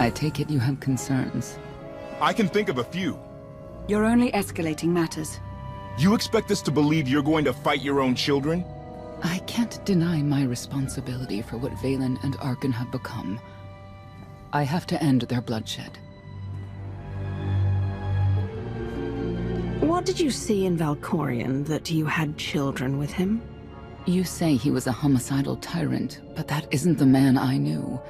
I take it you have concerns. I can think of a few. You're only escalating matters. You expect us to believe you're going to fight your own children? I can't deny my responsibility for what Valen and Arkan have become. I have to end their bloodshed. What did you see in Valkorion that you had children with him? You say he was a homicidal tyrant, but that isn't the man I knew.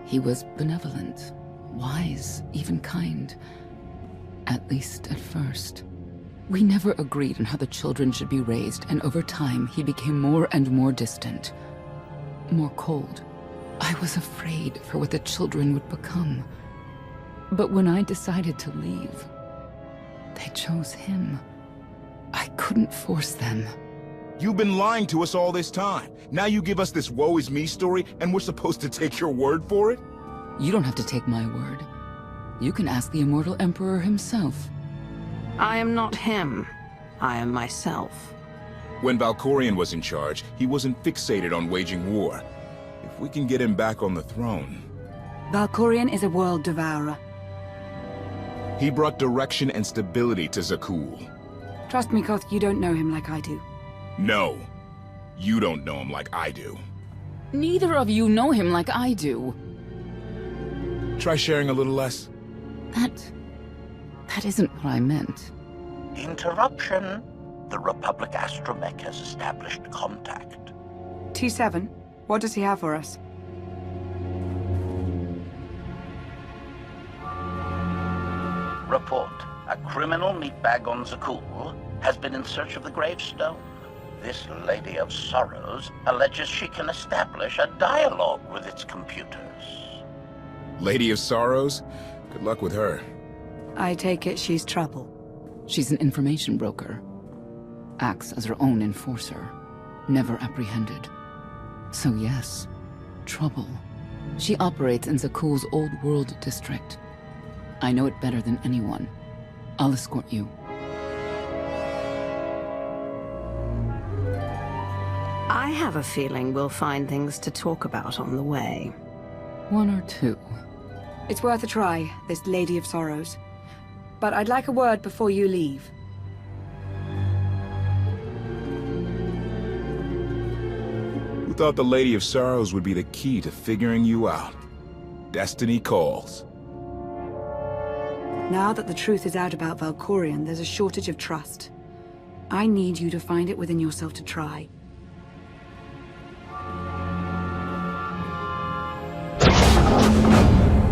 He was benevolent, wise, even kind. At least at first. We never agreed on how the children should be raised, and over time he became more and more distant. More cold. I was afraid for what the children would become. But when I decided to leave, they chose him. I couldn't force them. You've been lying to us all this time. Now you give us this woe is me story, and we're supposed to take your word for it? You don't have to take my word. You can ask the Immortal Emperor himself. I am not him. I am myself. When Valkorion was in charge, he wasn't fixated on waging war. If we can get him back on the throne... Valkorion is a world devourer. He brought direction and stability to Zakul. Trust me, Koth, you don't know him like I do. No. You don't know him like I do. Neither of you know him like I do. Try sharing a little less. That isn't what I meant. Interruption. The Republic astromech has established contact. T7, what does he have for us? Report. A criminal meatbag on Zakul has been in search of the gravestone. This Lady of Sorrows alleges she can establish a dialogue with its computers. Lady of Sorrows? Good luck with her. I take it she's trouble. She's an information broker. Acts as her own enforcer. Never apprehended. So yes, trouble. She operates in Zakul's Old World district. I know it better than anyone. I'll escort you. I have a feeling we'll find things to talk about on the way. One or two. It's worth a try, this Lady of Sorrows. But I'd like a word before you leave. Who thought the Lady of Sorrows would be the key to figuring you out? Destiny calls. Now that the truth is out about Valkorion, there's a shortage of trust. I need you to find it within yourself to try.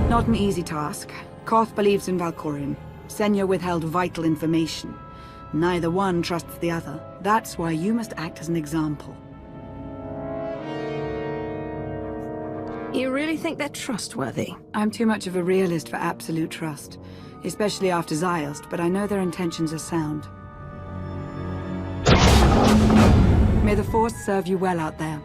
Not an easy task. KOTFE believes in Valkorion. Senya withheld vital information. Neither one trusts the other. That's why you must act as an example. You really think they're trustworthy? I'm too much of a realist for absolute trust. Especially after Ziost, but I know their intentions are sound. May the Force serve you well out there.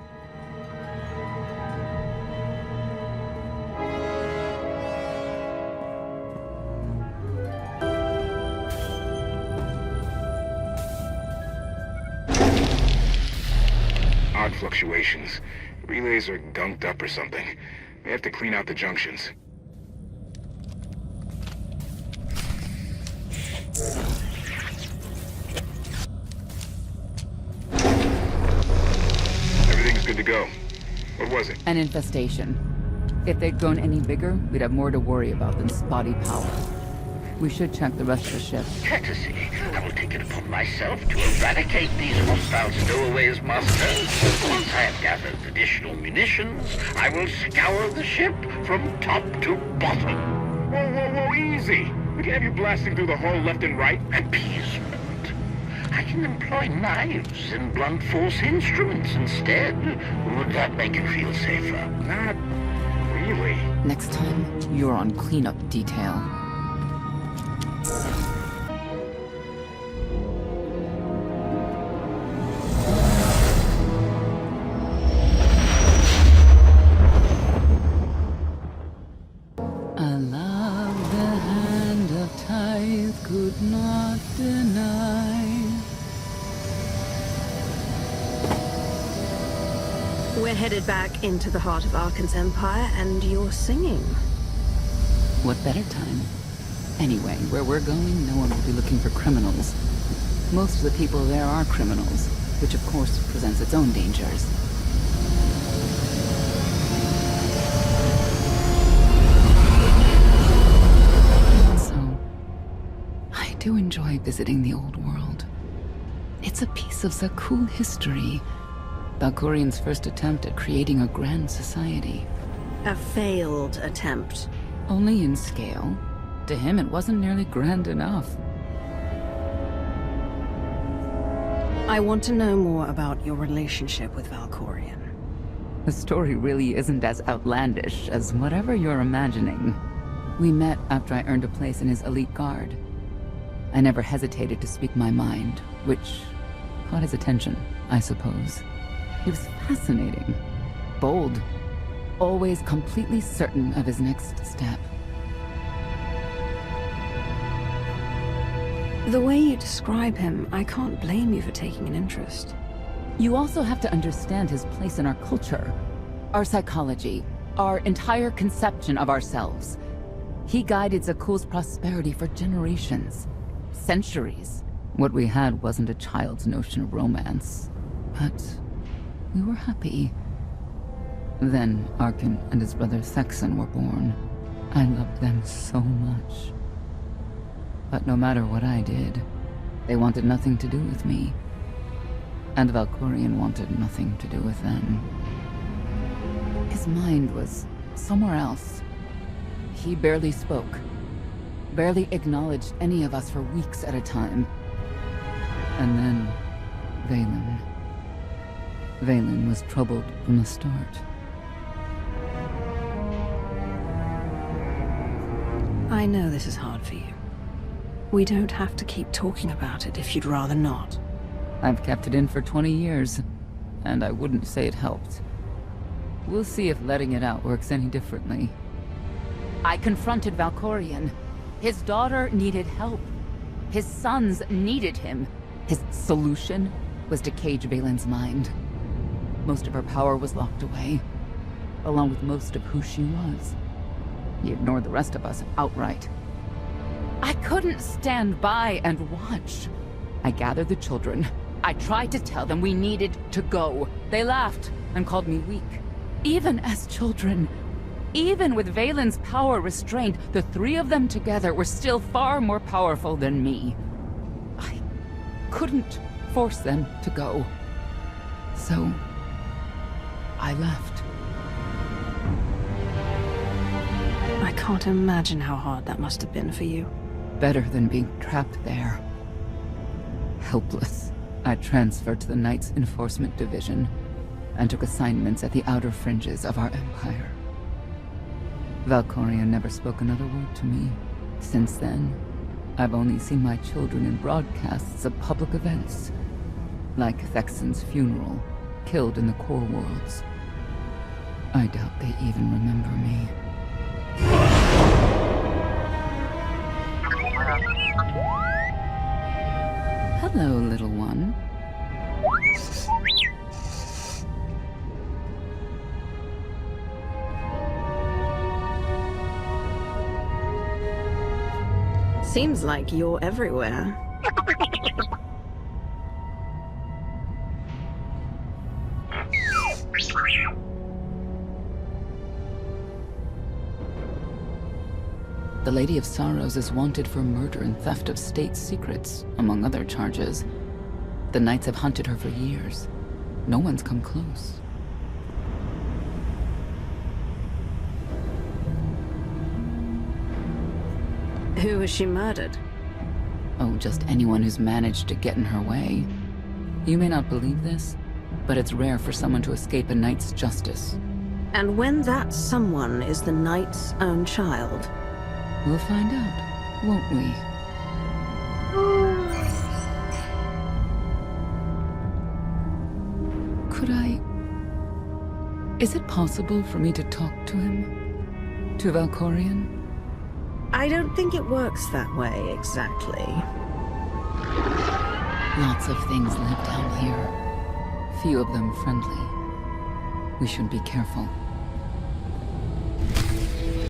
Odd fluctuations. Relays are gunked up or something. May have to clean out the junctions. Everything's good to go. What was it? An infestation. If they'd grown any bigger, we'd have more to worry about than spotty power. We should check the rest of the ship. Courtesy. I will take it upon myself to eradicate these hostile stowaways, Master. Once I have gathered additional munitions, I will scour the ship from top to bottom. Whoa, easy! We can have you blasting through the hull left and right. Appeasement. I can employ knives and blunt force instruments instead. Would that make you feel safer? Not really. Next time, you're on cleanup detail. I love the hand of tithe could not deny. We're headed back into the heart of Arkan's empire, and you're singing. What better time? Anyway, where we're going, no one will be looking for criminals. Most of the people there are criminals, which of course presents its own dangers. Also, I do enjoy visiting the old world. It's a piece of Zakul history. Valkorian's first attempt at creating a grand society. A failed attempt. Only in scale. To him, it wasn't nearly grand enough. I want to know more about your relationship with Valkorian. The story really isn't as outlandish as whatever you're imagining. We met after I earned a place in his elite guard. I never hesitated to speak my mind, which caught his attention, I suppose. He was fascinating, bold, always completely certain of his next step. The way you describe him, I can't blame you for taking an interest. You also have to understand his place in our culture, our psychology, our entire conception of ourselves. He guided Zakul's prosperity for generations, centuries. What we had wasn't a child's notion of romance, but we were happy. Then Arkin and his brother Thexan were born. I loved them so much. But no matter what I did, they wanted nothing to do with me. And Valkorian wanted nothing to do with them. His mind was somewhere else. He barely spoke, barely acknowledged any of us for weeks at a time. And then, Vaylin. Vaylin was troubled from the start. I know this is hard for you. We don't have to keep talking about it if you'd rather not. I've kept it in for 20 years, and I wouldn't say it helped. We'll see if letting it out works any differently. I confronted Valkorian. His daughter needed help. His sons needed him. His solution was to cage Vaylin's mind. Most of her power was locked away, along with most of who she was. He ignored the rest of us outright. I couldn't stand by and watch. I gathered the children. I tried to tell them we needed to go. They laughed and called me weak. Even as children, even with Vaylin's power restrained, the three of them together were still far more powerful than me. I couldn't force them to go. So, I left. I can't imagine how hard that must have been for you. Better than being trapped there. Helpless, I transferred to the Knights Enforcement Division and took assignments at the outer fringes of our empire. Valkorian never spoke another word to me. Since then, I've only seen my children in broadcasts of public events, like Thexan's funeral, killed in the core worlds. I doubt they even remember me. Hello, little one. Seems like you're everywhere. The Lady of Sorrows is wanted for murder and theft of state secrets, among other charges. The Knights have hunted her for years. No one's come close. Who has she murdered? Oh, just anyone who's managed to get in her way. You may not believe this, but it's rare for someone to escape a knight's justice. And when that someone is the knight's own child? We'll find out, won't we? Could I... Is it possible for me to talk to him? To Valkorian? I don't think it works that way, exactly. Lots of things live down here. Few of them friendly. We should be careful.